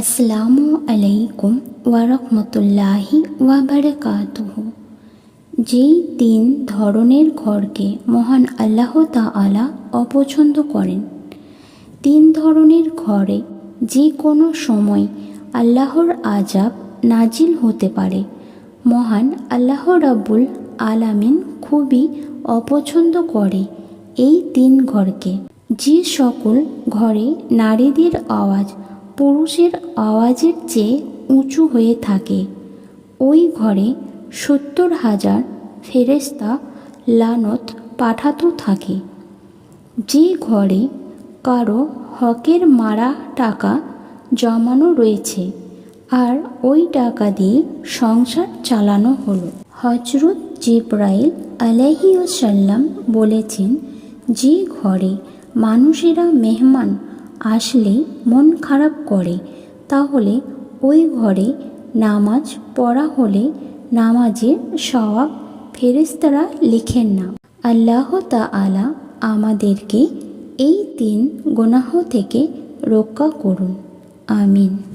আসসালামু আলাইকুম ওয়ারহমতুল্লাহি ওয়াবারাকাতুহু। যেই তিন ধরনের ঘরকে মহান আল্লাহ তাআলা অপছন্দ করেন, তিন ধরনের ঘরে যে কোনো সময় আল্লাহর আযাব নাজিল হতে পারে। মহান আল্লাহ রাব্বুল আলামিন খুবই অপছন্দ করে এই তিন ঘরকে। যে সকল ঘরে নারীদের আওয়াজ পুরুষের আওয়াজের চেয়ে উঁচু হয়ে থাকে, ওই ঘরে 70,000 ফেরেশতা লানত পাঠাতে থাকে। যে ঘরে কারো হকের মারা টাকা জমানো রয়েছে আর ওই টাকা দিয়ে সংসার চালানো হলো। হযরত জিবরাইল আলাইহিসসালাম বলেছেন, যে ঘরে মানুষেরা মেহমান আসলেই মন খারাপ করে, তাহলে ওই ঘরে নামাজ পড়া হলে নামাজের সওয়াব ফেরেশতারা লিখেন না। আল্লাহ তাআলা আমাদেরকে এই তিন গুনাহ থেকে রক্ষা করুন। আমিন।